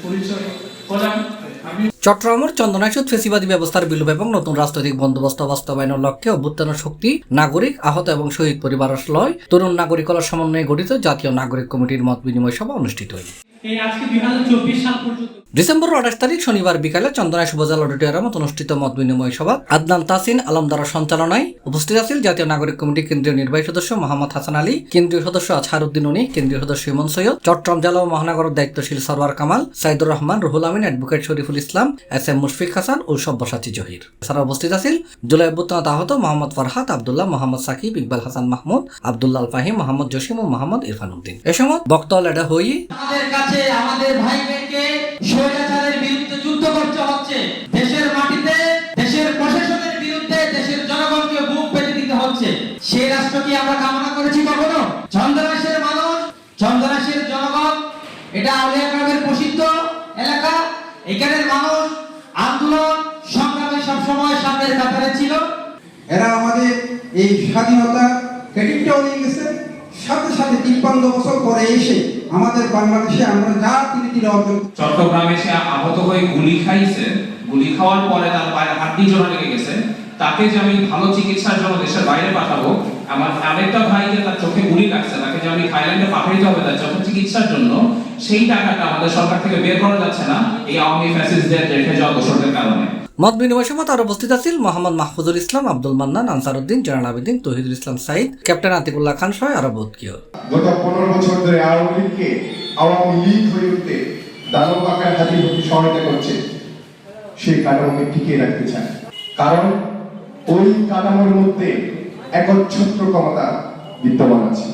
পরিচয় করান। চট্টগ্রামের চন্দনাইশুদ ফেসিবাদী ব্যবস্থার বিলোপ এবং নতুন রাজনৈতিক বন্দোবস্ত বাস্তবায়নের লক্ষ্যে অভ্যুত্থান শক্তি, নাগরিক, আহত এবং শহীদ পরিবারের লয় তরুণ নাগরিকতার সমন্বয়ে গঠিত জাতীয় নাগরিক কমিটির মত বিনিময় সভা অনুষ্ঠিত হয়েছে। ডিসেম্বর 28 তারিখ শনিবার বিকালে চন্দনাইশ উপজেলা অডিটোরিয়ামে অনুষ্ঠিত মত বিনিময় সভা আদনান তাসিন আলম দ্বারা সঞ্চালনায় উপস্থিত আছেন জাতীয় নাগরিক কমিটি কেন্দ্রীয় নির্বাহী সদস্য মোহাম্মদ হাসান আলী, কেন্দ্রীয় সদস্য আজহারউদ্দিন উনি, কেন্দ্রীয় সদস্য ইমন সৈয়দ, চট্টগ্রাম জেলা ও মহানগরের দায়িত্বশীল সরওয়ার কামাল, সাইদুর রহমান, রুহুল আমিন, অ্যাডভোকেট শরীফুল ইসলাম, এস.এম. মুশফিক হাসান ও সব্যসাচী জহির। এছাড়া উপস্থিত আছেন জুলাই অভ্যুত্থানে আহত মোহাম্মদ ফরহাদ আব্দুল্লাহ, মোহাম্মদ সাকিব, ইকবাল হাসান মাহমুদ, আব্দুল্লাহ আল ফাহিম, মোহাম্মদ জসিম ও মোহাম্মদ ইরফান উদ্দিন। এ সময় বক্তব্য লেডা হই আমাদের কাছে আমাদের ভাইদেরকে স্বৈরাচারের বিরুদ্ধে যুদ্ধ করতে হচ্ছে, দেশের মাটিতে দেশের প্রশাসনের বিরুদ্ধে দেশের জনগণকে বুক পেতে দিতে হচ্ছে। সেই রাষ্ট্র কি আমরা কামনা করেছি কখনো? চন্দনাইশের মানুষ, চন্দনাইশের জনগণ, এটা আউলিয়া গ্রামের প্রসিদ্ধ এলাকা। এখানের মানুষ আন্দোলন সংগ্রামে সবসময় সামনের কাতারে ছিল। এরা আমাদের এই স্বাধীনতা ক্রেডিটটাও নিয়ে গেছে, সাথে সাথে 53 বছর পরে এসে আমাদের বাংলাদেশে আমরা যা তিনি অর্জন। চট্টগ্রামে এসে আহত হয়ে গুলি খাইছে, গুলি খাওয়ার পরে তার পায়ে হাড্ডি জোড়া লেগে গেছে, তাকে যে আমি ভালো চিকিৎসার জন্য দেশের বাইরে পাঠাবো, আমার আরেকটা ভাইকে তার চোখে গুলি লাগছে, তাকে যে আমি থাইল্যান্ডে পাঠাইতে হবে তার চোখের চিকিৎসার জন্য, সেই টাকাটা আমাদের সরকার থেকে বের করা যাচ্ছে না এই আওয়ামী ফ্যাসিস্টদের রেখে যাওয়া দোষরদের কারণে। মত বিনিময় সভায় আরো উপস্থিত আছেন মোহাম্মদ মাহফুজুল ইসলাম, আব্দুল মান্নান, আনসারউদ্দিন, জয়নাল আবেদিন, তৌহিদুল ইসলাম সাইদ, ক্যাপ্টেন আতিকুল্লাহ খান সহ আরো বহুত কেউ। গত 15 বছর ধরে আওয়ামী লীগকে আওয়ামী লীগ হয়ে উঠতে দানব আকার হাতির প্রতি সহায়তা করছে, সেই কাঠামোকে টিকিয়ে রাখতে চায়, কারণ ওই কাঠামোর মধ্যে একচ্ছত্র ক্ষমতা বিদ্যমান আছে।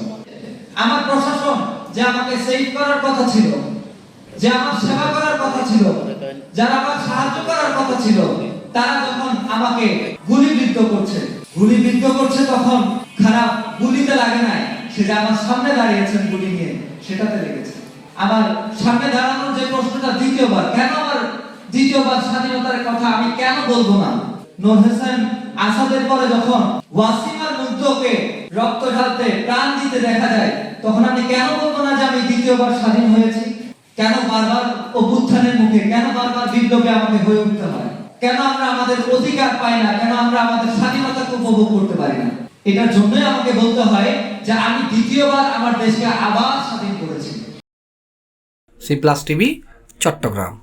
আমার প্রশাসন যে আমাকে সেভ করার কথা ছিল, যে আমার সেবা করার কথা ছিল, যারা আমার সাহায্য করার কথা ছিল, তারা যখন আমাকে গুলিবিদ্ধ করছে তখন খারাপ গুলিতে লাগে নাই, সে যে আমার সামনে দাঁড়িয়েছেন গুলি নিয়ে সেটাতে লেগেছে। আমার সামনে দাঁড়ানোর যে প্রশ্নটা দ্বিতীয়বার, কেন আমার দ্বিতীয়বার স্বাধীনতার কথা আমি কেন বলবো না? নূর হোসেন আসাদের পরে যখন ওয়াসিমার মুগ্ধকে রক্ত ঢালতে প্রাণ দিতে দেখা যায়, তখন আমি কেন বলবো না যে আমি দ্বিতীয়বার স্বাধীন হয়েছি? কেন বারবার অভ্যুত্থানের মুখে, কেন বারবার বিপ্লবে আমাকে হয়ে উঠতে হয়? কেন আমরা আমাদের অধিকার পাই না? কেন আমরা আমাদের স্বাধীনতাকে উপভোগ করতে পারি না? এটার জন্যই আমাকে বলতে হয় যে আমি দ্বিতীয়বার আমার দেশকে আবার স্বাধীন করেছি। সি+ টিভি, চট্টগ্রাম।